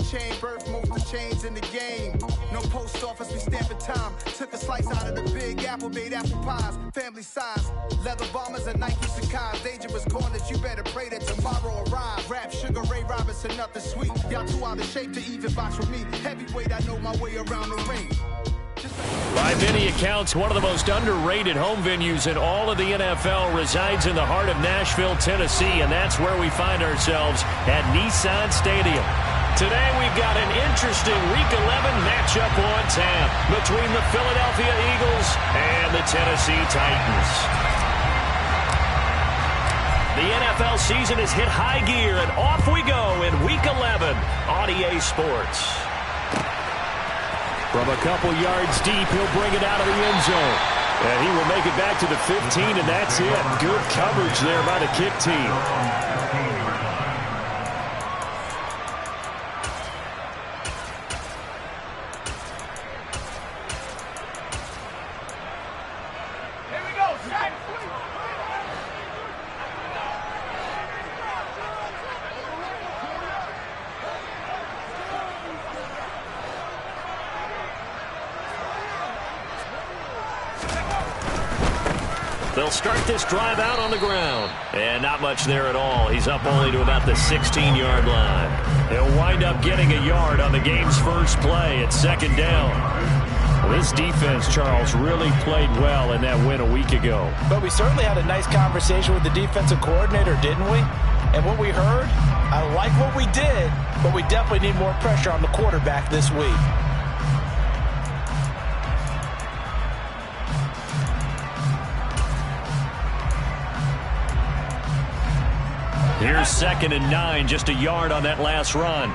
chain, birth most of chains in the game. No post office, we stamping time. Took a slice out of the big apple, made apple pies. Family size, leather bombers and Nike Sacai's. Dangerous corners, you better pray that tomorrow arrives. Rap, Sugar Ray Robinson, nothing sweet. Y'all too out of shape to even box with me. Heavyweight, I know my way around the ring. By many accounts, one of the most underrated home venues in all of the NFL resides in the heart of Nashville, Tennessee, and that's where we find ourselves at Nissan Stadium. Today we've got an interesting Week 11 matchup on tap between the Philadelphia Eagles and the Tennessee Titans. The NFL season has hit high gear, and off we go in Week 11 on EA Sports. From a couple yards deep, he'll bring it out of the end zone. And he will make it back to the 15, and that's it. Good coverage there by the kick team. They'll start this drive out on the ground. And not much there at all. He's up only to about the 16-yard line. He'll wind up getting a yard on the game's first play at second down. Well, this defense, Charles, really played well in that win a week ago. But we certainly had a nice conversation with the defensive coordinator, didn't we? And what we heard, I like what we did, but we definitely need more pressure on the quarterback this week. Here's 2nd and 9, just a yard on that last run.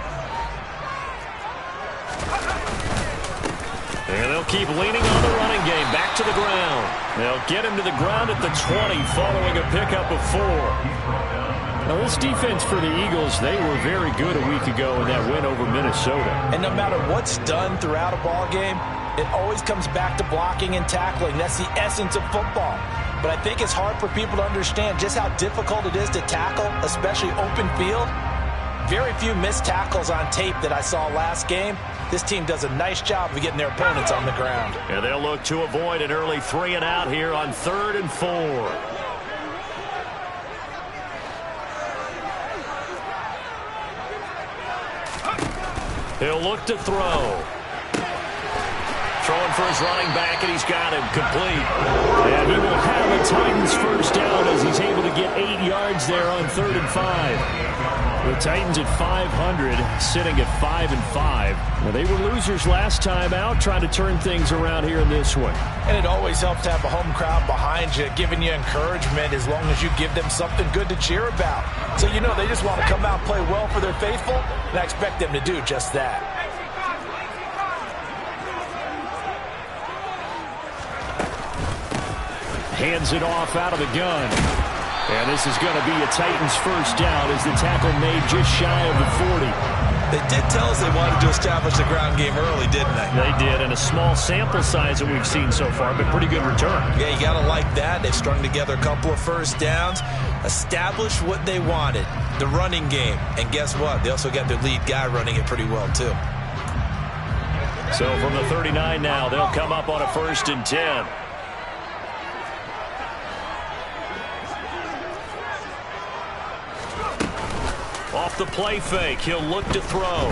And they'll keep leaning on the running game, back to the ground. They'll get him to the ground at the 20, following a pickup of 4. Now, this defense for the Eagles, they were very good a week ago in that win over Minnesota. And no matter what's done throughout a ball game, it always comes back to blocking and tackling. That's the essence of football. But I think it's hard for people to understand just how difficult it is to tackle, especially open field. Very few missed tackles on tape that I saw last game. This team does a nice job of getting their opponents on the ground. And they'll look to avoid an early 3 and out here on 3rd and 4. He'll look to throw. Throwing for his running back, and he's got him complete. And he will have a Titans first down as he's able to get 8 yards there on 3rd and 5. The Titans at 500, sitting at 5 and 5. Well, they were losers last time out, trying to turn things around here in this one. And it always helps to have a home crowd behind you, giving you encouragement as long as you give them something good to cheer about. So you know they just want to come out and play well for their faithful, and I expect them to do just that. Hands it off out of the gun. And this is going to be a Titans first down as the tackle made just shy of the 40. They did tell us they wanted to establish the ground game early, didn't they? They did, and a small sample size that we've seen so far, but pretty good return. Yeah, you got to like that. They've strung together a couple of first downs, established what they wanted, the running game. And guess what? They also got their lead guy running it pretty well, too. So from the 39 now, they'll come up on a 1st and 10. Off the play fake, he'll look to throw.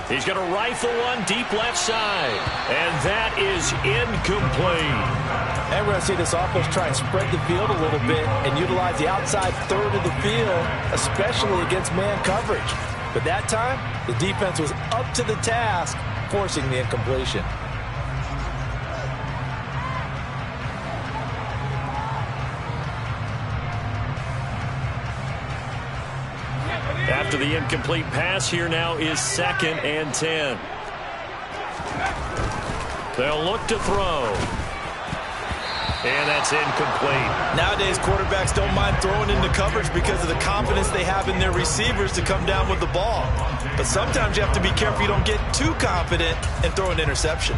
He's going to rifle one deep left side. And that is incomplete. And we're going to see this offense try and spread the field a little bit and utilize the outside third of the field, especially against man coverage. But that time, the defense was up to the task, forcing the incompletion. After the incomplete pass, here now is 2nd and 10. They'll look to throw. And that's incomplete. Nowadays, quarterbacks don't mind throwing into coverage because of the confidence they have in their receivers to come down with the ball. But sometimes you have to be careful you don't get too confident and throw an interception.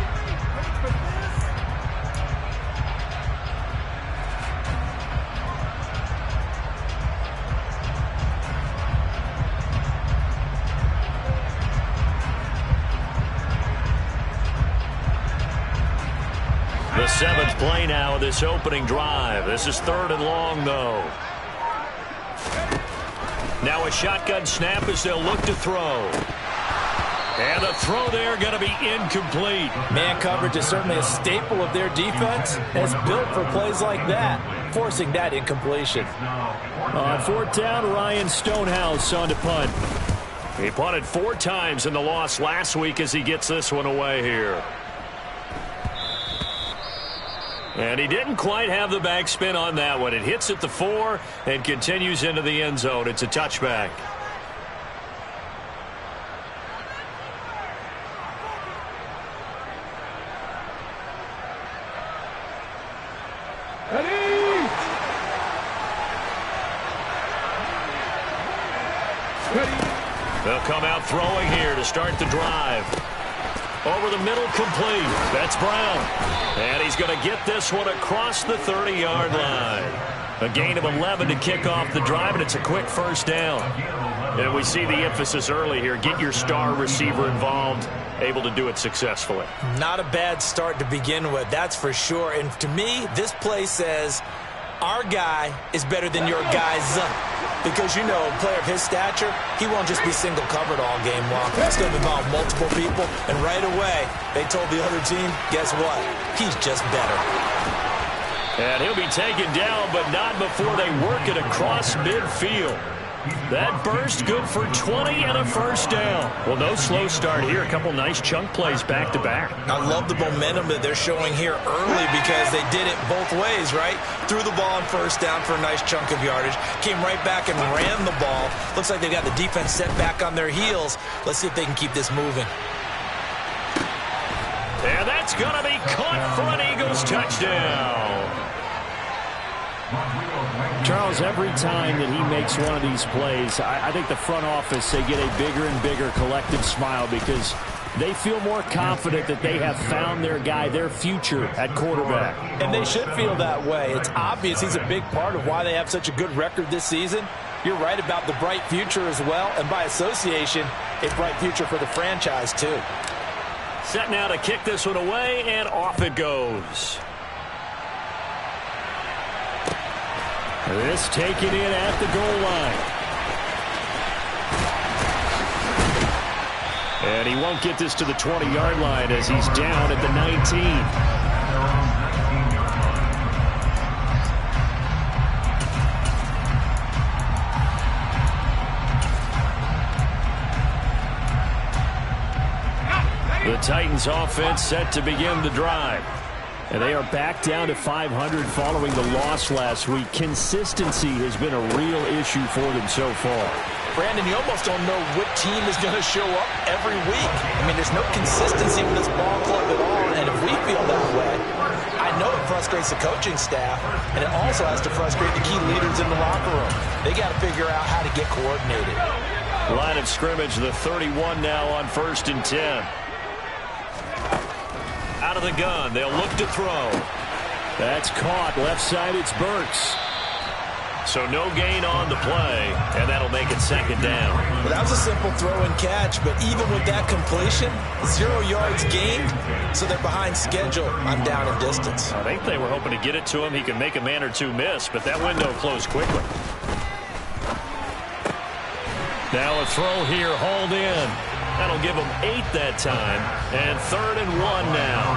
The 7th play now of this opening drive. This is 3rd and long, though. Now a shotgun snap as they'll look to throw. And the throw there going to be incomplete. Man coverage is certainly a staple of their defense. It's built for plays like that, forcing that incompletion. On 4th down, Ryan Stonehouse on to punt. He punted 4 times in the loss last week as he gets this one away here. And he didn't quite have the backspin on that one. It hits at the 4 and continues into the end zone. It's a touchback. They'll come out throwing here to start the drive. Over the middle, complete. That's Brown. And he's going to get this one across the 30-yard line. A gain of 11 to kick off the drive, and it's a quick first down. And we see the emphasis early here. Get your star receiver involved, able to do it successfully. Not a bad start to begin with, that's for sure. And to me, this play says our guy is better than your guy's. Because, you know, a player of his stature, he won't just be single covered all game long. He's going to involve multiple people. And right away, they told the other team, guess what? He's just better. And he'll be taken down, but not before they work it across midfield. That burst good for 20 and a first down. Well, no slow start here. A couple nice chunk plays back-to-back. I love the momentum that they're showing here early because they did it both ways, right? Threw the ball on first down for a nice chunk of yardage. Came right back and ran the ball. Looks like they've got the defense set back on their heels. Let's see if they can keep this moving. And that's going to be caught for an Eagles touchdown. Charles, every time that he makes one of these plays, I think the front office, they get a bigger and bigger collective smile because they feel more confident that they have found their guy, their future at quarterback. And they should feel that way. It's obvious he's a big part of why they have such a good record this season. You're right about the bright future as well, and by association, a bright future for the franchise too. Set now to kick this one away, and off it goes. This taken in at the goal line. And he won't get this to the 20-yard line as he's down at the 19. The Titans offense set to begin the drive. And they are back down to 500 following the loss last week. Consistency has been a real issue for them so far. Brandon, you almost don't know what team is going to show up every week. I mean, there's no consistency with this ball club at all, and if we feel that way, I know it frustrates the coaching staff, and it also has to frustrate the key leaders in the locker room. They got to figure out how to get coordinated. Line of scrimmage, the 31 now on 1st and 10. Out of the gun, they'll look to throw. That's caught. Left side, it's Burks. So no gain on the play, and that'll make it 2nd down. Well, that was a simple throw and catch, but even with that completion, 0 yards gained, so they're behind schedule. I'm down in distance. I think they were hoping to get it to him. He could make a man or two miss, but that window closed quickly. Now a throw here, hauled in. That'll give them 8 that time, and 3rd and 1 now.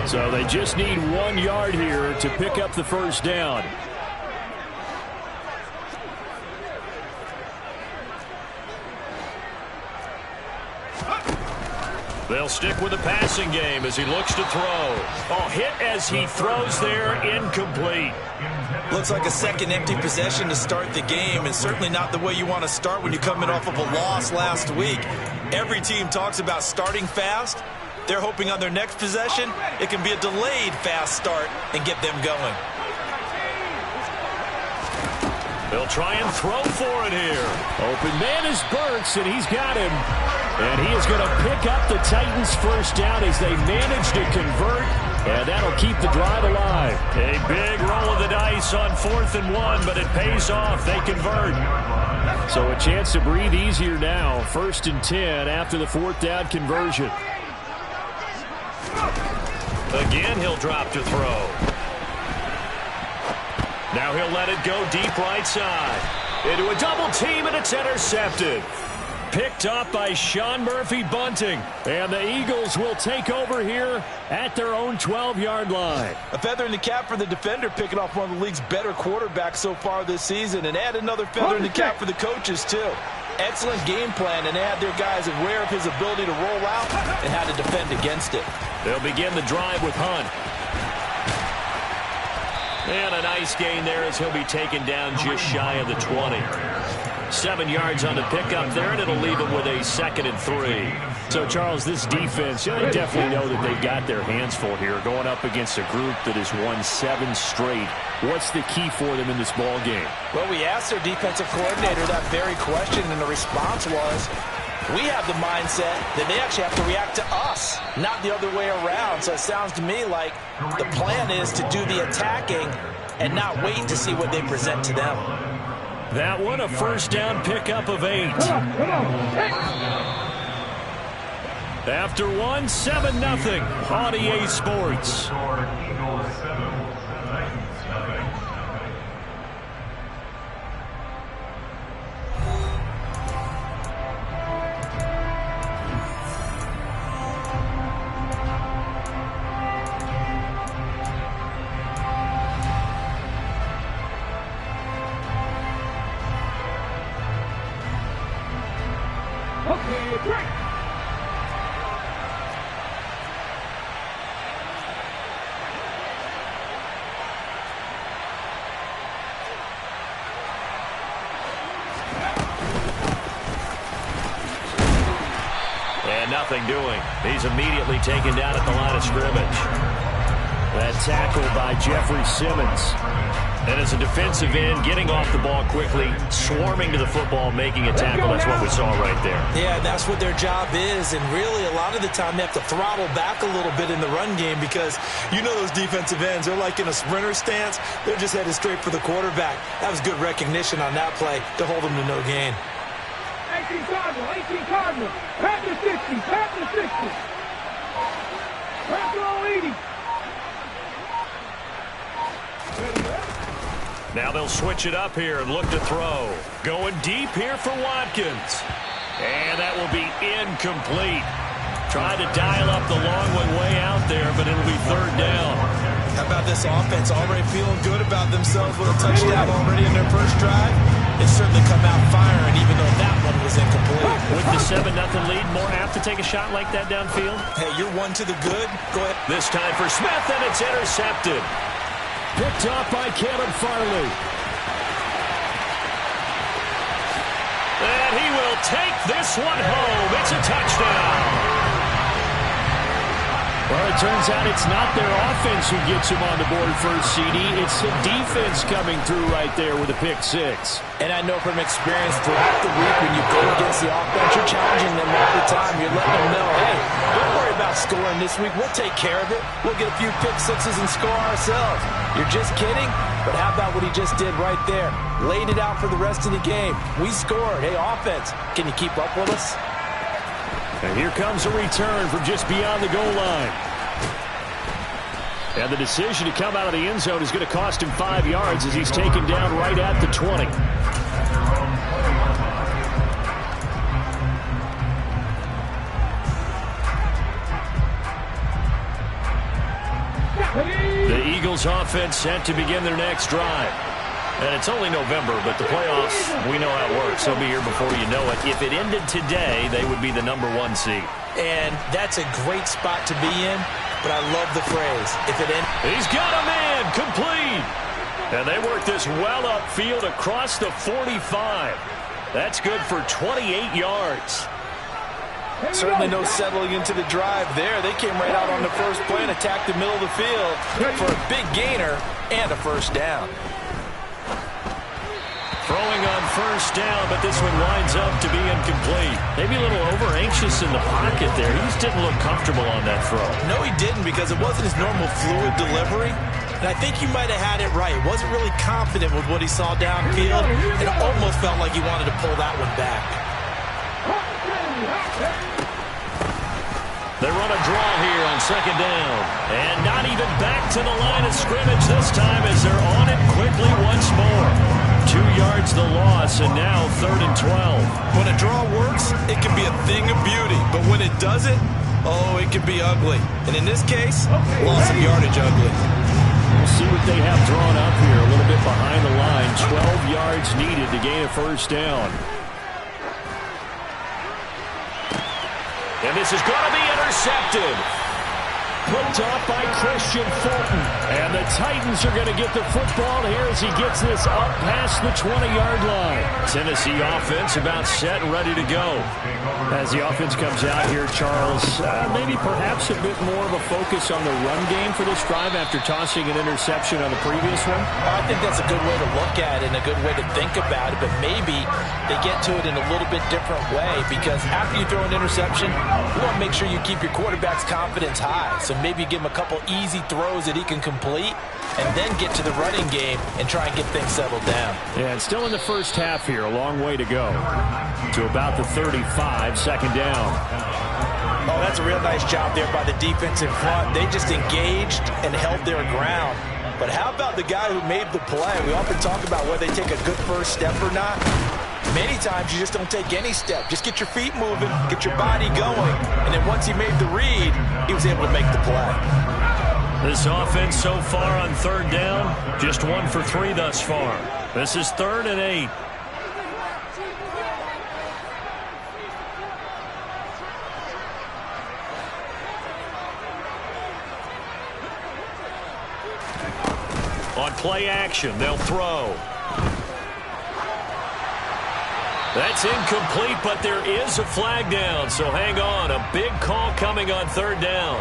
So they just need 1 yard here to pick up the first down. They'll stick with the passing game as he looks to throw. Oh, hit as he throws there, incomplete. Looks like a second empty possession to start the game, and certainly not the way you want to start when you're coming off of a loss last week. Every team talks about starting fast. They're hoping on their next possession, it can be a delayed fast start and get them going. They'll try and throw for it here. Open man is Burks, and he's got him. And he is going to pick up the Titans' first down as they manage to convert, and that'll keep the drive alive. A big roll of the dice on 4th and 1, but it pays off. They convert. So a chance to breathe easier now. 1st and 10 after the 4th down conversion. Again, he'll drop to throw. Now he'll let it go deep right side. Into a double team, and it's intercepted. Picked up by Sean Murphy-Bunting. And the Eagles will take over here at their own 12-yard line. A feather in the cap for the defender, picking off one of the league's better quarterbacks so far this season. And add another feather in the cap for the coaches, too. Excellent game plan, and they had their guys aware of his ability to roll out and how to defend against it. They'll begin the drive with Hunt. And a nice gain there as he'll be taken down just shy of the 20. 7 yards on the pickup there, and it'll leave him with a 2nd and 3. So, Charles, this defense, they definitely know that they've got their hands full here, going up against a group that has won 7 straight. What's the key for them in this ball game? Well, we asked their defensive coordinator that very question, and the response was, we have the mindset that they actually have to react to us, not the other way around. So it sounds to me like the plan is to do the attacking and not wait to see what they present to them. That one, a 1st down pickup of 8. After one, 7-0 on EA Sports. Nothing doing. He's immediately taken down at the line of scrimmage. That tackle by Jeffrey Simmons. And as a defensive end, getting off the ball quickly, swarming to the football, making a tackle. That's what we saw right there. Yeah, that's what their job is. And really, a lot of the time, they have to throttle back a little bit in the run game because you know those defensive ends, they're like in a sprinter stance. They're just headed straight for the quarterback. That was good recognition on that play to hold them to no gain. 18 Cardinal, pass the 60, pass the 60. Pass all 80. Now they'll switch it up here and look to throw. Going deep here for Watkins. And that will be incomplete. Trying to dial up the long one way out there, but it'll be 3rd down. How about this offense already feeling good about themselves with a touchdown already in their first drive? They certainly come out firing, even though that one was incomplete. With the 7-0 lead, more apt to take a shot like that downfield? Hey, you're one to the good. Go ahead. This time for Smith, and it's intercepted. Picked off by Caleb Farley. And he will take this one home. It's a touchdown. Well, it turns out it's not their offense who gets him on the board first, CD. It's the defense coming through right there with a pick 6. And I know from experience throughout the week when you go against the offense, you're challenging them all the time. You're letting them know, hey, don't worry about scoring this week. We'll take care of it. We'll get a few pick 6s and score ourselves. You're just kidding? But how about what he just did right there? Laid it out for the rest of the game. We scored. Hey, offense, can you keep up with us? And here comes a return from just beyond the goal line. And the decision to come out of the end zone is going to cost him 5 yards as he's taken down right at the 20. The Eagles offense set to begin their next drive. And it's only November, but the playoffs, we know how it works. They'll be here before you know it. If it ended today, they would be the #1 seed. And that's a great spot to be in, but I love the phrase, if it ends. He's got a man, complete. And they work this well upfield across the 45. That's good for 28 yards. Certainly no settling into the drive there. They came right out on the first play and attacked the middle of the field for a big gainer and a 1st down. Throwing on first down, but this one winds up to be incomplete. Maybe a little over-anxious in the pocket there. He just didn't look comfortable on that throw. No, he didn't, because it wasn't his normal fluid delivery. And I think he might have had it right. Wasn't really confident with what he saw downfield, and it almost felt like he wanted to pull that one back. They run a draw here on second down. And not even back to the line of scrimmage this time as they're on it quickly once more. 2 yards the loss, and now 3rd and 12. When a draw works, it can be a thing of beauty. But when it doesn't, oh, it can be ugly. And in this case, loss of yardage ugly. We'll see what they have drawn up here. A little bit behind the line. 12 yards needed to gain a first down. And this is going to be intercepted. Put up by Christian Fulton. And the Titans are going to get the football here as he gets this up past the 20-yard line. Tennessee offense about set and ready to go. As the offense comes out here, Charles, maybe perhaps a bit more of a focus on the run game for this drive after tossing an interception on the previous one? I think that's a good way to look at it and a good way to think about it, but maybe they get to it in a little bit different way, because after you throw an interception, you want to make sure you keep your quarterback's confidence high. So maybe give him a couple easy throws that he can complete and then get to the running game and try and get things settled down. Yeah, it's still in the first half here. A long way to go. To about the 35, second down. Oh, that's a real nice job there by the defense in front. They just engaged and held their ground. But how about the guy who made the play? We often talk about whether they take a good first step or not. Many times you just don't take any step. Just get your feet moving, get your body going, and then once he made the read, he was able to make the play. This offense so far on 3rd down, just 1 for 3 thus far. This is 3rd and 8. On play action, they'll throw. That's incomplete, but there is a flag down, so hang on. A big call coming on 3rd down.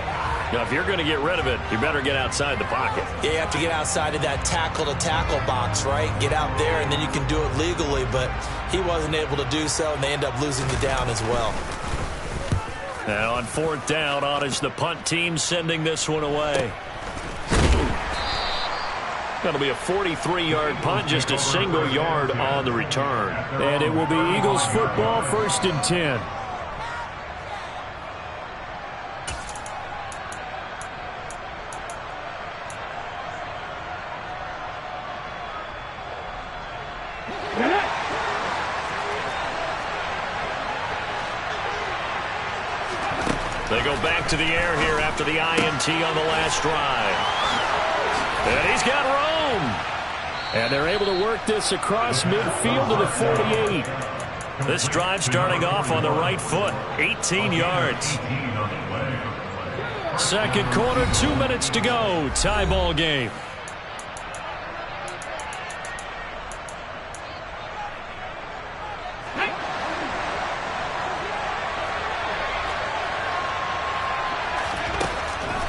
Now, if you're going to get rid of it, you better get outside the pocket. Yeah, you have to get outside of that tackle-to-tackle box, right? Get out there, and then you can do it legally, but he wasn't able to do so, and they end up losing the down as well. And on 4th down, on is the punt team sending this one away. That'll be a 43-yard punt, just a single yard on the return. And it will be Eagles football, 1st and 10. They go back to the air here after the INT on the last drive. And he's got room. And they're able to work this across midfield to the 48. This drive starting off on the right foot, 18 yards. Second quarter, 2 minutes to go. Tie ball game.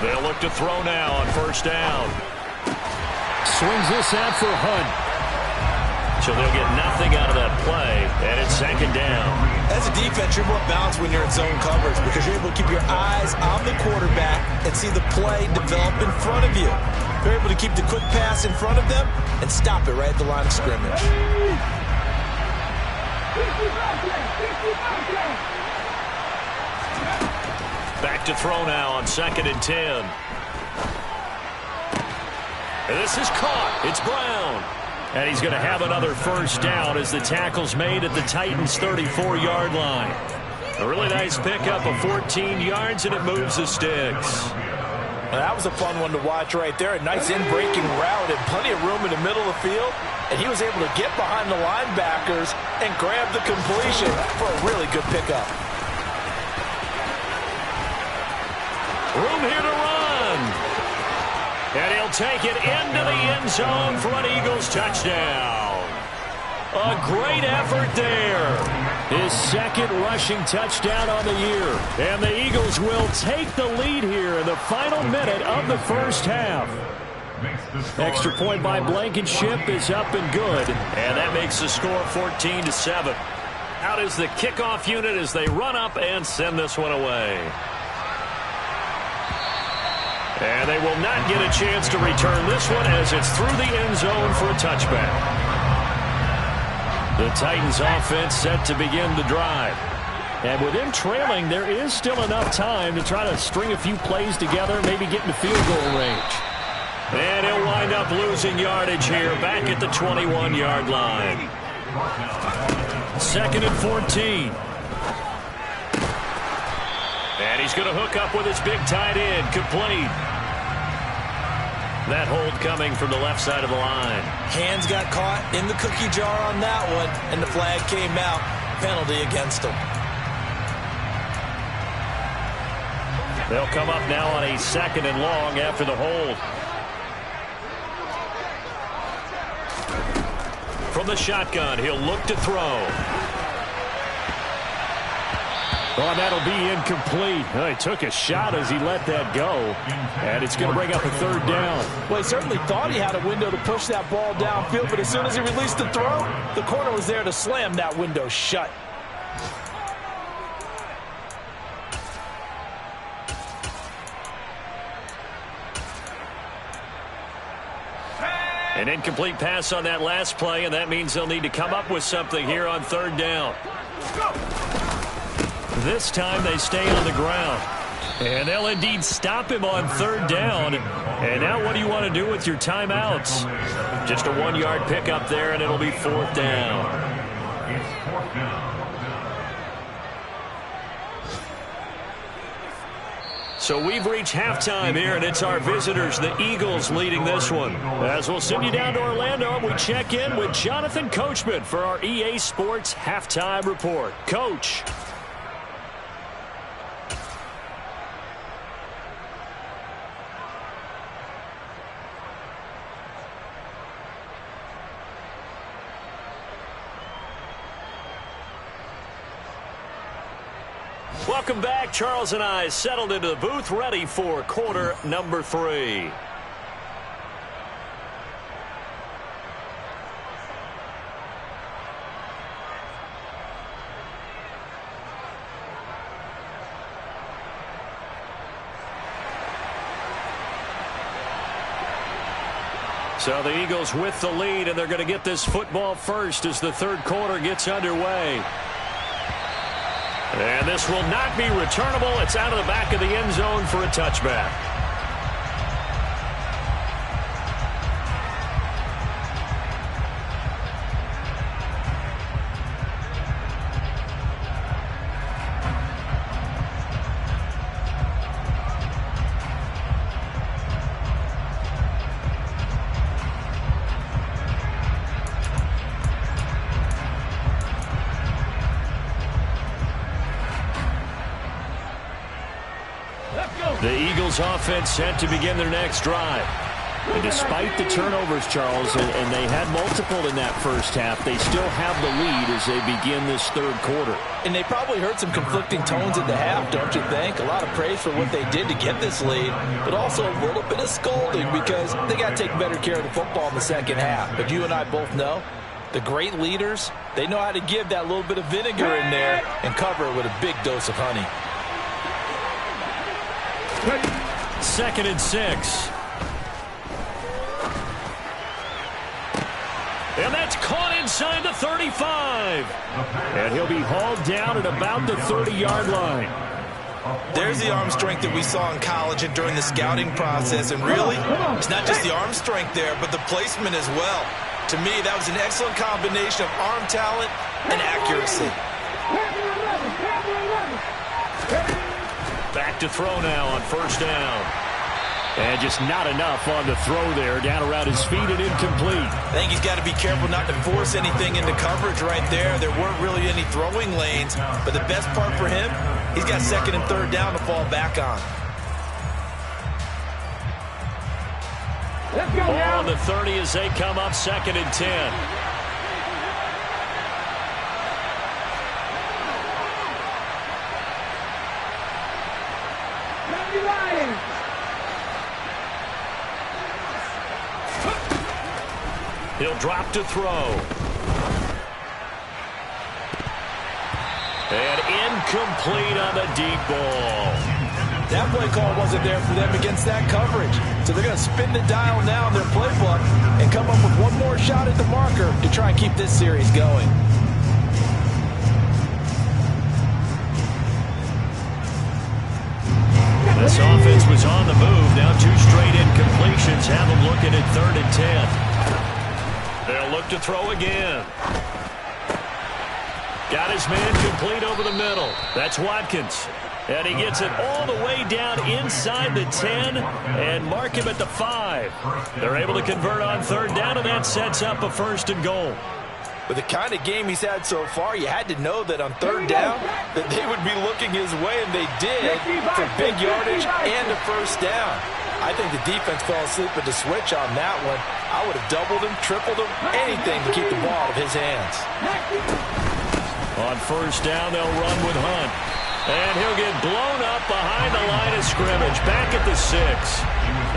They'll look to throw now on 1st down. Swings this out for Hunt. So they'll get nothing out of that play, and it's 2nd down. As a defense, you're more balanced when you're in zone coverage because you're able to keep your eyes on the quarterback and see the play develop in front of you. You're able to keep the quick pass in front of them and stop it right at the line of scrimmage. Back to throw now on 2nd and 10. And this is caught. It's Brown. And he's going to have another first down as the tackle's made at the Titans' 34-yard line. A really nice pickup of 14 yards, and it moves the sticks. Now, that was a fun one to watch right there. A nice in-breaking route and plenty of room in the middle of the field. And he was able to get behind the linebackers and grab the completion for a really good pickup. Room here to run. And he'll take it into the end zone for an Eagles touchdown. A great effort there. His 2nd rushing touchdown on the year. And the Eagles will take the lead here in the final minute of the first half. Extra point by Blankenship is up and good. And that makes the score 14-7. Out is the kickoff unit as they run up and send this one away. And they will not get a chance to return this one as it's through the end zone for a touchback. The Titans offense set to begin the drive. And with them trailing, there is still enough time to try to string a few plays together, maybe get into field goal range. And he'll wind up losing yardage here back at the 21-yard line. 2nd and 14. And he's going to hook up with his big tight end, complete. That hold coming from the left side of the line. Hands got caught in the cookie jar on that one, and the flag came out. Penalty against him. They'll come up now on a 2nd and long after the hold. From the shotgun, he'll look to throw. Oh, that'll be incomplete. Oh, he took a shot as he let that go. And it's going to bring up a 3rd down. Well, he certainly thought he had a window to push that ball downfield, but as soon as he released the throw, the corner was there to slam that window shut. An incomplete pass on that last play, and that means they'll need to come up with something here on 3rd down. This time they stay on the ground. And they'll indeed stop him on 3rd down. And now what do you want to do with your timeouts? Just a 1-yard pickup there, and it'll be 4th down. So we've reached halftime here, and it's our visitors, the Eagles, leading this one. As we'll send you down to Orlando, we check in with Jonathan Coachman for our EA Sports Halftime Report. Coach. Welcome back. Charles and I settled into the booth, ready for quarter number 3. So the Eagles with the lead, and they're going to get this football first as the 3rd quarter gets underway. And this will not be returnable. It's out of the back of the end zone for a touchback. The Eagles offense set to begin their next drive. And despite the turnovers, Charles, and they had multiple in that first half, they still have the lead as they begin this 3rd quarter. And they probably heard some conflicting tones at the half, don't you think? A lot of praise for what they did to get this lead, but also a little bit of scolding because they got to take better care of the football in the second half. But you and I both know the great leaders, they know how to give that little bit of vinegar in there and cover it with a big dose of honey. 2nd and 6. And that's caught inside the 35. And he'll be hauled down at about the 30-yard line. There's the arm strength that we saw in college and during the scouting process. And really, it's not just the arm strength there, but the placement as well. To me, that was an excellent combination of arm talent and accuracy. Back to throw now on 1st down. And just not enough on the throw there. Down around his feet and incomplete. I think he's got to be careful not to force anything into coverage right there. There weren't really any throwing lanes. But the best part for him, he's got 2nd and 3rd down to fall back on. Let's go Ball now. on the 30 as they come up 2nd and 10. He'll drop to throw. And incomplete on the deep ball. That play call wasn't there for them against that coverage. So they're going to spin the dial now in their playbook and come up with one more shot at the marker to try and keep this series going. This offense was on the move. Now 2 straight incompletions have them looking at 3rd and 10. They'll look to throw again. Got his man complete over the middle. That's Watkins. And he gets it all the way down inside the 10 and mark him at the 5. They're able to convert on 3rd down, and that sets up a 1st and goal. With the kind of game he's had so far, you had to know that on 3rd down that they would be looking his way, and they did, for big yardage and a 1st down. I think the defense fell asleep at the switch on that one. I would have doubled him, tripled him, anything to keep the ball out of his hands. On 1st down, they'll run with Hunt. And he'll get blown up behind the line of scrimmage, back at the 6.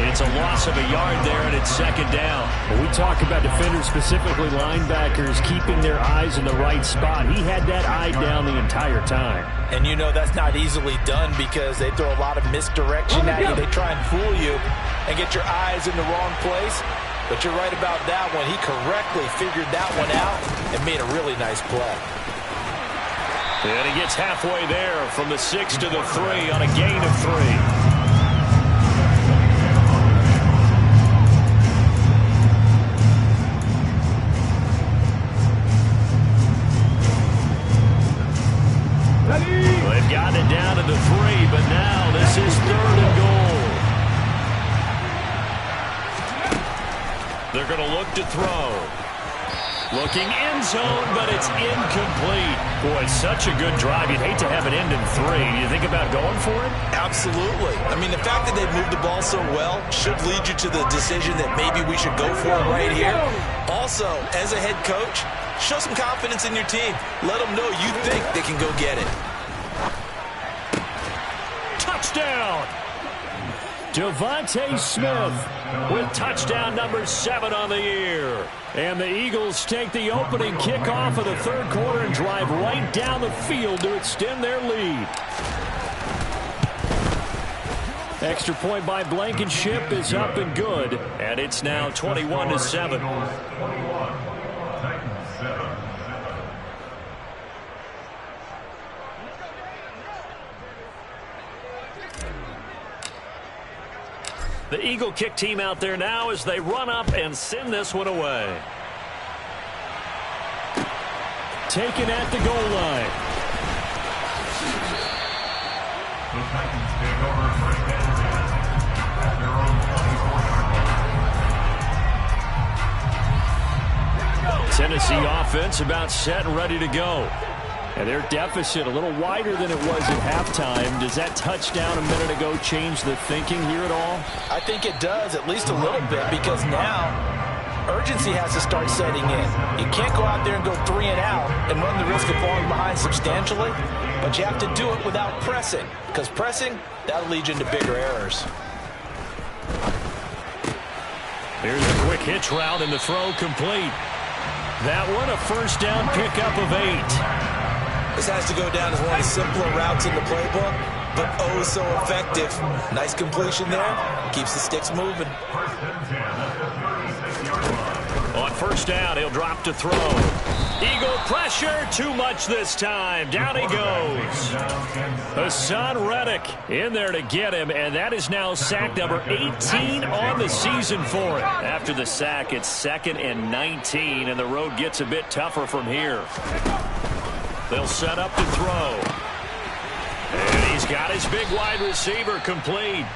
It's a loss of a yard there, and it's 2nd down. We talk about defenders, specifically linebackers, keeping their eyes in the right spot. He had that eye down the entire time. And you know that's not easily done because they throw a lot of misdirection at you. They try and fool you and get your eyes in the wrong place. But you're right about that one. He correctly figured that one out and made a really nice play. And he gets halfway there from the 6 to the 3 on a gain of 3. They've gotten it down to the 3, but now this is 3rd and goal. They're going to look to throw. Looking end zone, but it's incomplete. Boy, such a good drive. You'd hate to have it end in 3. Do you think about going for it? Absolutely. I mean, the fact that they've moved the ball so well should lead you to the decision that maybe we should go for it right here. Also, as a head coach, show some confidence in your team. Let them know you think they can go get it. Touchdown! Devontae Smith with touchdown number 7 on the year. And the Eagles take the opening kickoff of the 3rd quarter and drive right down the field to extend their lead. Extra point by Blankenship is up and good. And it's now 21-7. The Eagle kick team out there now as they run up and send this one away. Taken at the goal line. Tennessee offense about set and ready to go. And their deficit a little wider than it was at halftime. Does that touchdown a minute ago change the thinking here at all? I think it does, at least a little bit, because now urgency has to start setting in. You can't go out there and go 3 and out and run the risk of falling behind substantially, but you have to do it without pressing, because pressing, that'll lead you into bigger errors. Here's a quick hitch route and the throw complete. That one a 1st down pickup of 8. This has to go down as one of the simpler routes in the playbook, but oh so effective. Nice completion there. Keeps the sticks moving. On 1st down, he'll drop to throw. Eagle pressure, too much this time. Down he goes. Hassan Reddick in there to get him, and that is now sack number 18 on the season for him. After the sack, it's 2nd and 19, and the road gets a bit tougher from here. They'll set up to throw. And he's got his big wide receiver complete.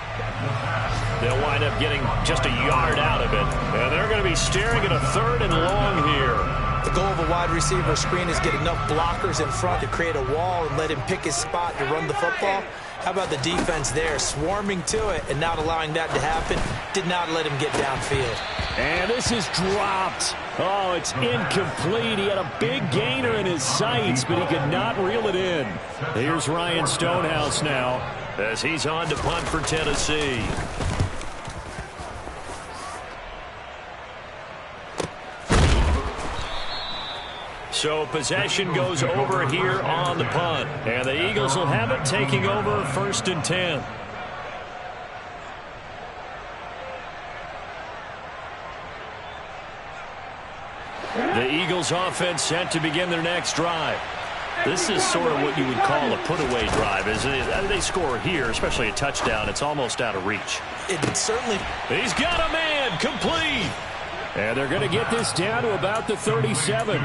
They'll wind up getting just a yard out of it. And they're going to be staring at a 3rd and long here. The goal of a wide receiver screen is get enough blockers in front to create a wall and let him pick his spot to run the football. How about the defense there, swarming to it and not allowing that to happen? Did not let him get downfield. And this is dropped. Oh, it's incomplete. He had a big gainer in his sights, but he could not reel it in. Here's Ryan Stonehouse now as he's on to punt for So possession goes over here on the punt. And the Eagles will have it, taking over 1st and 10. The Eagles offense set to begin their next drive. This is sort of what you would call a put-away drive, isn't it? They score here, especially a touchdown. It's almost out of reach. It certainly. He's got a man complete. And they're going to get this down to about the 37.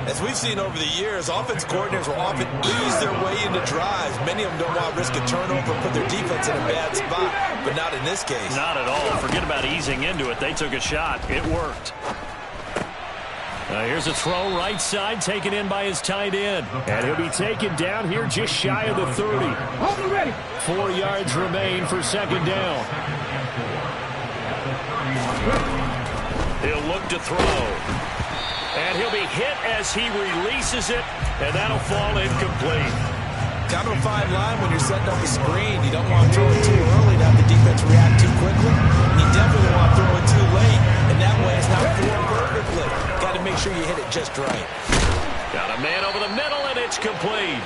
As we've seen over the years, offense coordinators will often ease their way into drives. Many of them don't want to risk a turnover and put their defense in a bad spot, but not in this case. Not at all. Forget about easing into it. They took a shot. It worked. Here's a throw right side, taken in by his tight end. And he'll be taken down here just shy of the 30. 4 yards remain for 2nd down. He'll look to throw. And he'll be hit as he releases it, and that'll fall incomplete. Kind of a fine line when you're setting up a screen. You don't want to throw it too early to have the defense react too quickly. And you definitely don't want to throw it too late. And that way it's not thrown perfectly. Got to make sure you hit it just right. Got a man over the middle, and it's complete.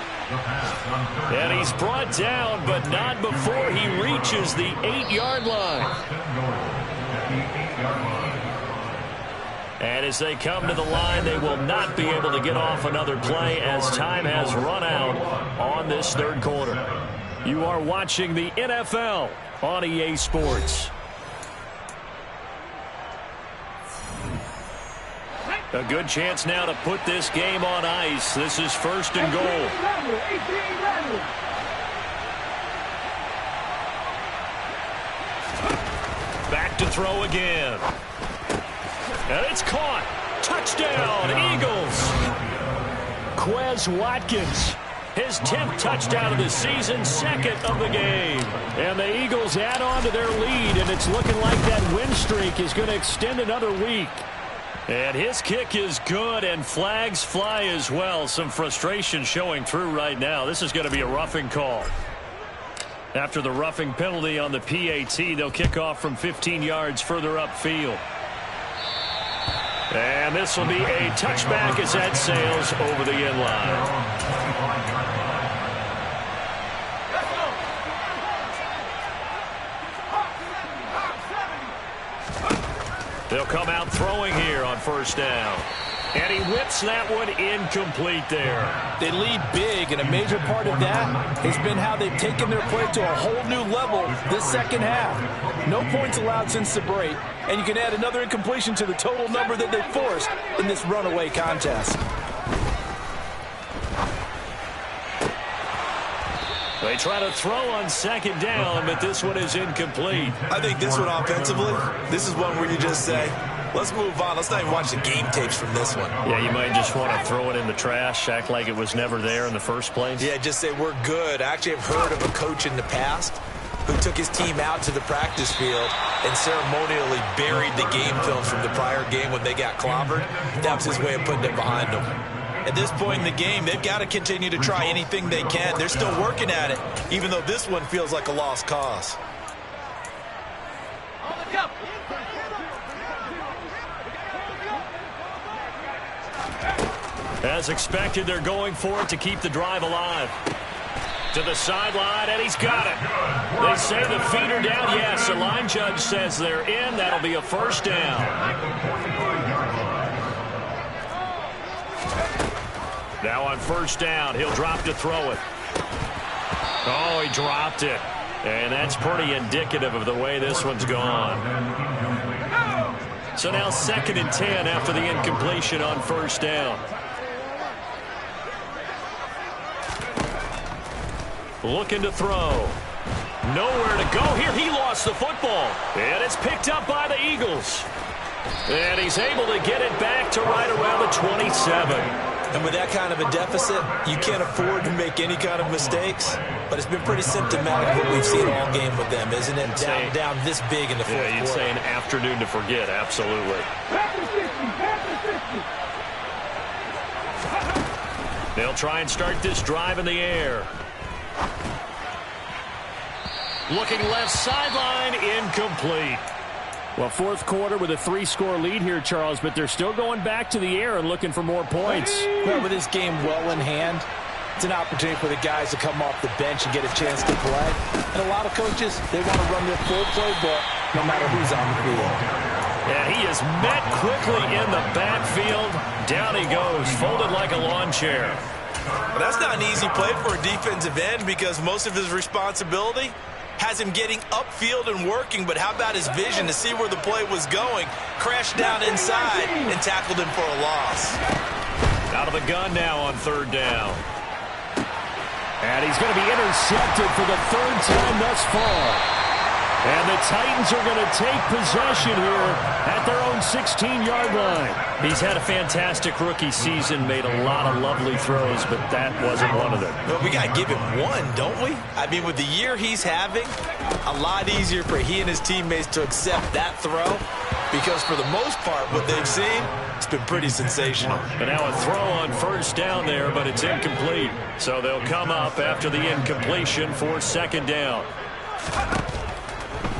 And he's brought down, but not before he reaches the 8-yard line. And as they come to the line, they will not be able to get off another play as time has run out on this 3rd quarter. You are watching the NFL on EA Sports. A good chance now to put this game on ice. This is 1st and goal. Back to throw again. And it's caught. Touchdown, Eagles. Quez Watkins, his 10th touchdown of the season, 2nd of the game. And the Eagles add on to their lead, and it's looking like that win streak is going to extend another week. And his kick is good, and flags fly as well. Some frustration showing through right now. This is going to be a roughing call. After the roughing penalty on the PAT, they'll kick off from 15 yards further upfield. And this will be a touchback as that sails over the end line. They'll come out throwing here on 1st down. And he whips that one incomplete there. They lead big, and a major part of that has been how they've taken their play to a whole new level this 2nd half. No points allowed since the break, and you can add another incompletion to the total number that they forced in this runaway contest. They try to throw on 2nd down, but this one is incomplete. I think this one offensively, this is one where you just say, let's move on. Let's not even watch the game tapes from this one. Yeah, you might just want to throw it in the trash, act like it was never there in the first place. Yeah, just say we're good. I actually have heard of a coach in the past who took his team out to the practice field and ceremonially buried the game film from the prior game when they got clobbered. That was his way of putting it behind them. At this point in the game, they've got to continue to try anything they can. They're still working at it, even though this one feels like a lost cause. As expected, they're going for it to keep the drive alive. To the sideline, and he's got it. They say the feet are down. Yes, the line judge says they're in. That'll be a 1st down. Now on 1st down, he'll drop to throw it. Oh, he dropped it. And that's pretty indicative of the way this one's gone. So now 2nd and 10 after the incompletion on 1st down. Looking to throw. Nowhere to go here. He lost the football. And it's picked up by the Eagles. And he's able to get it back to right around the 27. And with that kind of a deficit, you can't afford to make any kind of mistakes. But it's been pretty symptomatic of what we've seen all game with them, isn't it? Down this big in the 4th quarter. You'd say an afternoon to forget, absolutely. They'll try and start this drive in the air. Looking left sideline, incomplete. Well, fourth quarter with a 3-score lead here, Charles, but they're still going back to the air and looking for more points. Well, with this game well in hand, it's an opportunity for the guys to come off the bench and get a chance to play. And a lot of coaches, they want to run their full playbook no matter who's on the field. Yeah, he is met quickly in the backfield. Down he goes, folded like a lawn chair. Well, that's not an easy play for a defensive end because most of his responsibility has him getting upfield and working, but how about his vision to see where the play was going? Crashed down inside and tackled him for a loss. Out of the gun now on third down. And he's going to be intercepted for the third time thus far. And the Titans are going to take possession here at their own 16-yard line. He's had a fantastic rookie season, made a lot of lovely throws, but that wasn't one of them. Well, we got to give him one, don't we? I mean, with the year he's having, a lot easier for he and his teammates to accept that throw because for the most part, what they've seen, it's been pretty sensational. But now a throw on first down there, but it's incomplete. So they'll come up after the incompletion for second down.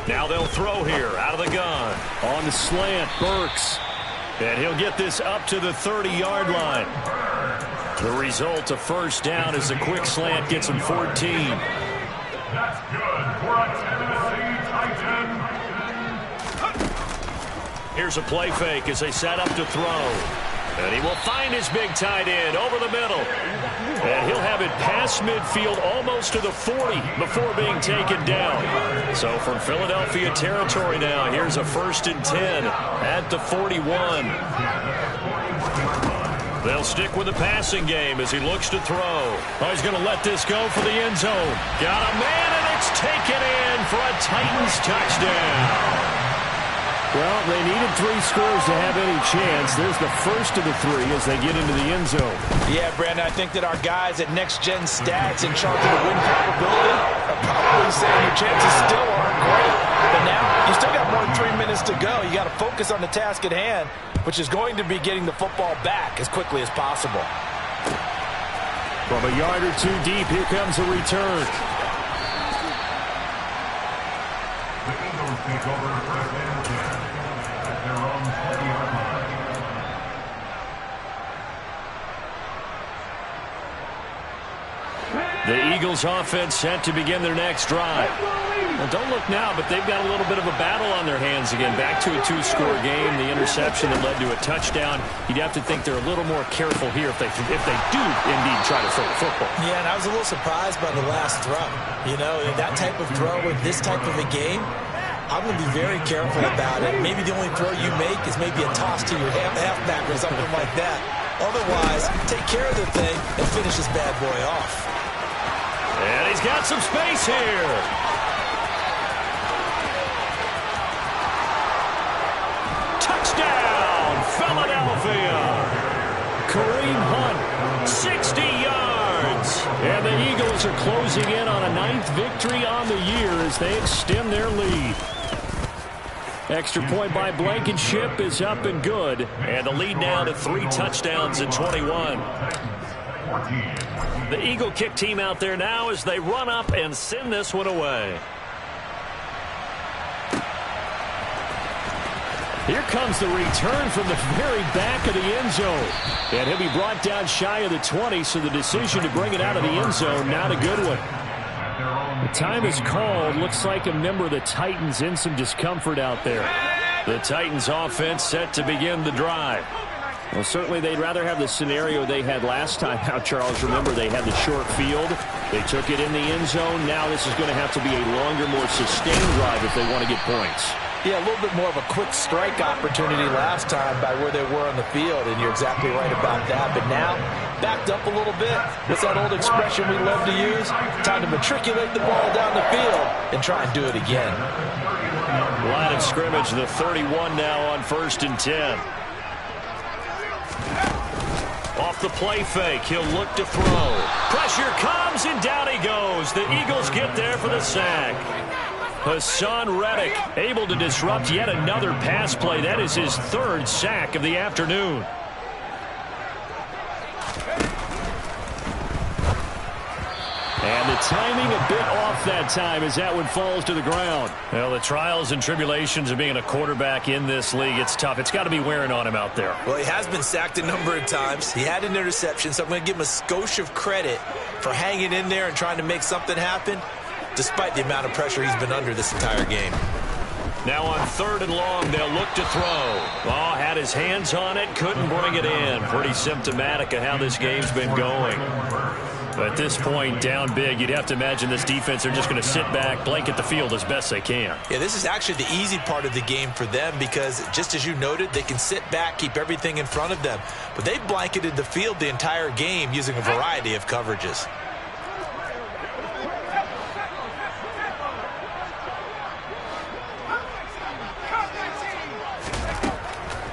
Now they'll throw here out of the gun. On the slant, Burks. And he'll get this up to the 30-yard line. The result of first down is a quick slant gets him 14. That's good for a Tennessee Titan. Here's a play fake as they set up to throw. And he will find his big tight end over the middle. And he'll have it past midfield almost to the 40 before being taken down. So from Philadelphia territory now, here's a 1st and 10 at the 41. They'll stick with the passing game as he looks to throw. Oh, he's going to let this go for the end zone. Got a man, and it's taken in for a Titans touchdown. Well, they needed 3 scores to have any chance. There's the first of the 3 as they get into the end zone. Yeah, Brandon, I think that our guys at Next Gen Stats in charge of the win probability are probably saying your chances still aren't great. But now, you still got more than 3 minutes to go. You got to focus on the task at hand, which is going to be getting the football back as quickly as possible. From a yard or 2 deep, here comes a return. The Eagles take over first and 10 at their own 20-yard line. The Eagles offense set to begin their next drive. Well, don't look now, but they've got a little bit of a battle on their hands again. Back to a 2-score game. The interception that led to a touchdown. You'd have to think they're a little more careful here if they do indeed try to throw the football. Yeah, and I was a little surprised by the last throw. You know, that type of throw in this type of a game, I'm going to be very careful about it. Maybe the only throw you make is maybe a toss to your halfback or something like that. Otherwise, take care of the thing and finish this bad boy off. And he's got some space here. Touchdown, Philadelphia. Kareem Hunt, 60 yards. And the Eagles are closing in on a 9th victory on the year as they extend their lead. Extra point by Blankenship is up and good. And the lead now to 3 touchdowns at 21. The Eagle kick team out there now as they run up and send this one away. Here comes the return from the very back of the end zone. And he'll be brought down shy of the 20, so the decision to bring it out of the end zone, not a good one. The time is called. Looks like a member of the Titans in some discomfort out there. The Titans offense set to begin the drive. Well, certainly they'd rather have the scenario they had last time out, Charles. Remember, they had the short field. They took it in the end zone. Now this is going to have to be a longer, more sustained drive if they want to get points. Yeah, a little bit more of a quick strike opportunity last time by where they were on the field, and you're exactly right about that. But now, backed up a little bit. What's that old expression we love to use? Time to matriculate the ball down the field and try and do it again. Line of scrimmage, the 31 now on 1st and 10. Off the play fake, he'll look to throw. Pressure comes, and down he goes. The Eagles get there for the sack. Hassan Reddick able to disrupt yet another pass play. That is his 3rd sack of the afternoon. And the timing a bit off that time as that one falls to the ground. Well, the trials and tribulations of being a quarterback in this league, it's tough. It's got to be wearing on him out there. Well, he has been sacked a number of times. He had an interception, so I'm going to give him a skosh of credit for hanging in there and trying to make something happen, despite the amount of pressure he's been under this entire game. Now on 3rd and long, they'll look to throw. Oh, had his hands on it, couldn't bring it in. Pretty symptomatic of how this game's been going. But at this point, down big, you'd have to imagine this defense are just going to sit back, blanket the field as best they can. Yeah, this is actually the easy part of the game for them because, just as you noted, they can sit back, keep everything in front of them. But they've blanketed the field the entire game using a variety of coverages.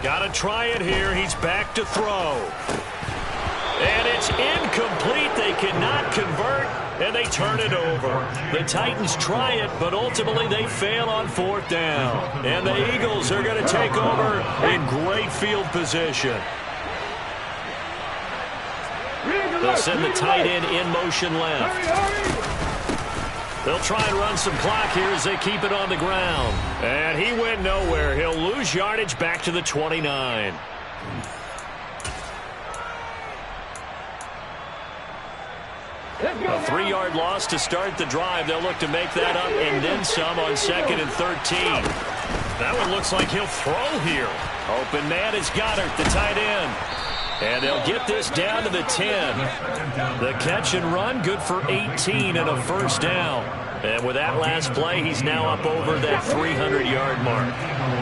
Got to try it here. He's back to throw. And it's incomplete. They cannot convert, and they turn it over. The Titans try it, but ultimately they fail on 4th down. And the Eagles are going to take over in great field position. They'll send the tight end in motion left. They'll try and run some clock here as they keep it on the ground. And he went nowhere. He'll lose yardage back to the 29. A 3-yard loss to start the drive. They'll look to make that up and then some on 2nd and 13. That one looks like he'll throw here. Open man is Goddard, the tight end. And they'll get this down to the 10. The catch and run, good for 18 and a 1st down. And with that last play, he's now up over that 300-yard mark.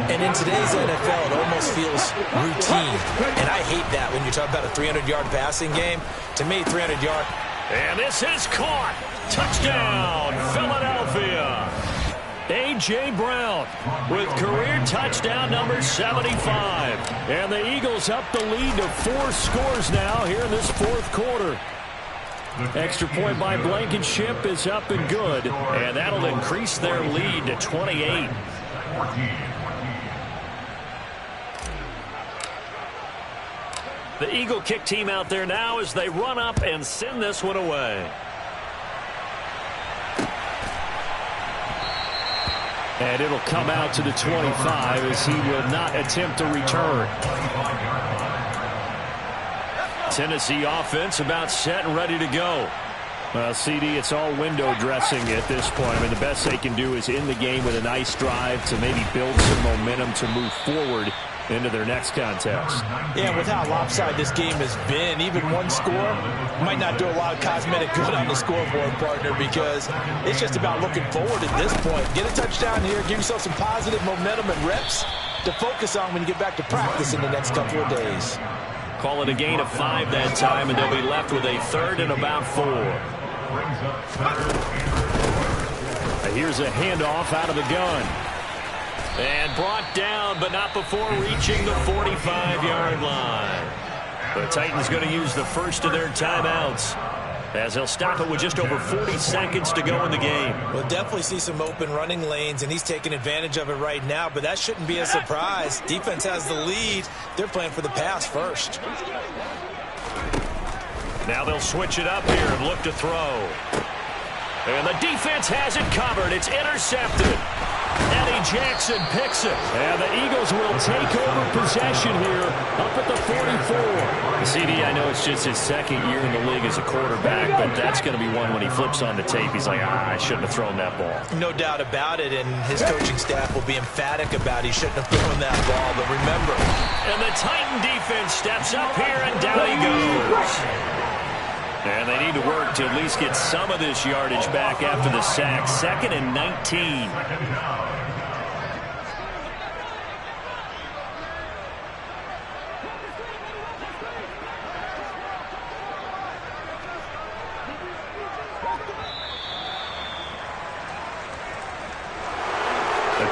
And in today's NFL, it almost feels routine. And I hate that when you talk about a 300-yard passing game. To me, 300-yard. And this is caught. Touchdown, Philadelphia. A.J. Brown with career touchdown number 75. And the Eagles up the lead to 4 scores now here in this 4th quarter. Extra point by Blankenship is up and good. And that'll increase their lead to 28. The Eagle kick team out there now as they run up and send this one away. And it'll come out to the 25 as he will not attempt to return. Tennessee offense about set and ready to go. Well, CD, it's all window dressing at this point. I mean, the best they can do is end the game with a nice drive to maybe build some momentum to move forward into their next contest. Yeah, with how lopsided this game has been, even one score might not do a lot of cosmetic good on the scoreboard, partner, because it's just about looking forward at this point. Get a touchdown here, give yourself some positive momentum and reps to focus on when you get back to practice in the next couple of days. Call it a gain of 5 that time, and they'll be left with a 3rd and about 4. Here's a handoff out of the gun. And brought down, but not before reaching the 45-yard line. The Titans going to use the first of their timeouts as they'll stop it with just over 40 seconds to go in the game. We'll definitely see some open running lanes, and he's taking advantage of it right now, but that shouldn't be a surprise. Defense has the lead. They're playing for the pass first. Now they'll switch it up here and look to throw. And the defense has it covered. It's intercepted. Eddie Jackson picks it. And the Eagles will take over possession here up at the 44. CD, I know it's just his 2nd year in the league as a quarterback, but that's going to be one when he flips on the tape. He's like, I shouldn't have thrown that ball. No doubt about it, and his coaching staff will be emphatic about he shouldn't have thrown that ball. But remember. And the Titan defense steps up here, and down he goes. And they need to work to at least get some of this yardage back after the sack. 2nd and 19.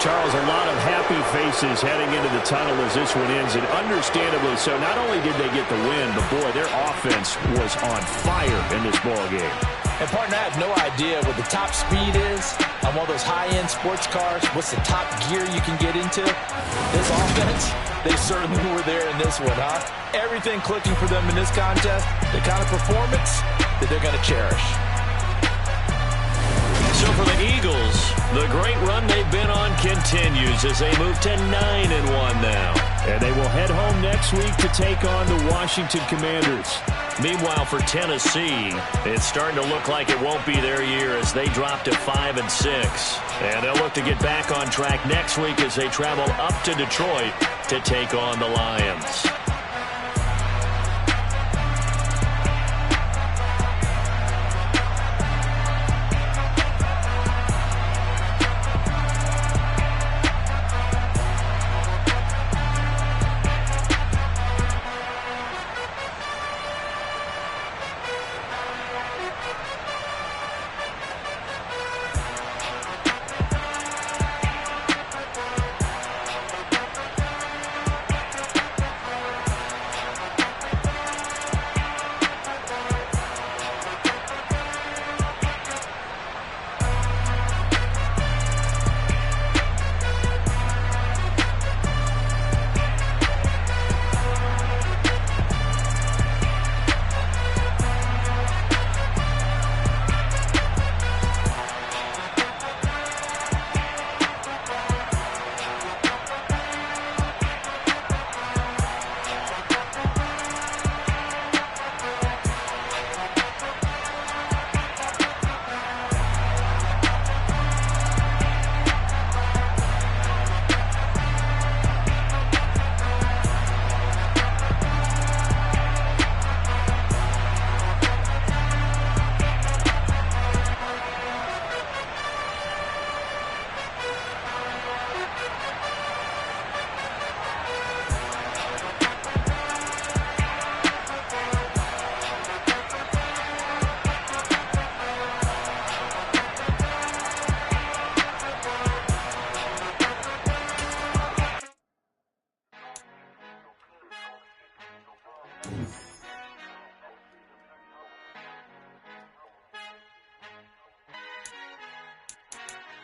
Charles, a lot of happy faces heading into the tunnel as this one ends, and understandably so. Not only did they get the win, but boy, their offense was on fire in this ball game. And partner, I have no idea what the top speed is on one of those high-end sports cars. What's the top gear you can get into? This offense, they certainly were there in this one, huh? Everything clicking for them in this contest, the kind of performance that they're going to cherish. The great run they've been on continues as they move to 9-1 now. And they will head home next week to take on the Washington Commanders. Meanwhile, for Tennessee, it's starting to look like it won't be their year as they drop to 5-6. And they'll look to get back on track next week as they travel up to Detroit to take on the Lions.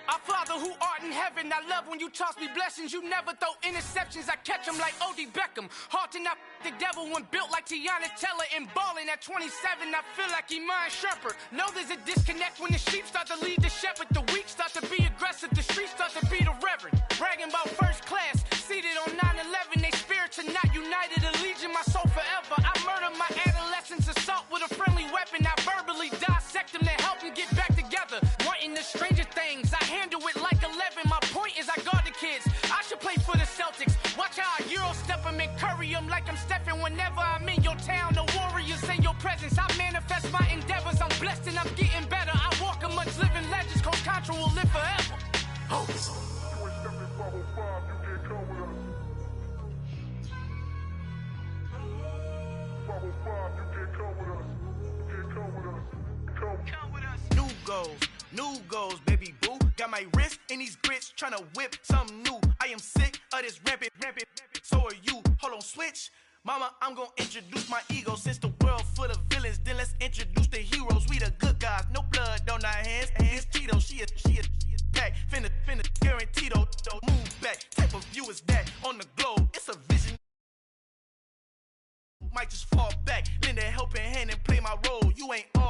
Our Father who art in heaven, I love when you toss me blessings. You never throw interceptions, I catch them like O.D. Beckham. Hard to not the devil when built like Tiana Teller and balling at 27. I feel like Iman Shumpert. Know there's a disconnect when the sheep start to lead the shepherd. The weak start to be aggressive, the streets start to be the reverend. Bragging about first class, seated on 9/11. They spirits are not united, a legion, my soul forever. I murder my adolescence, assault with a friendly weapon. I verbally dissect them to help them get back together. Wanting the stranger things, I handle it like 11. My point is I guard the kids. I should play for the Celtics. Watch how I Euro step them and curry them like I'm Stephen. Whenever I'm in your town, the Warriors in your presence. I manifest my endeavors. I'm blessed and I'm getting better. I walk amongst living legends. Coach Contra will live forever. Oh. New goals, baby boo. Got my wrist in these grits, tryna whip something new. I am sick of this rampant. So are you. Hold on, switch. Mama, I'm gonna introduce my ego. Since the world full of villains, then let's introduce the heroes. We the good guys, no blood on our hands. Hands Cheeto, she is pack. Finna, guaranteed, move back. Type of view is that on the globe? It's a vision. Might just fall back, lend a helping hand and play my role. You ain't all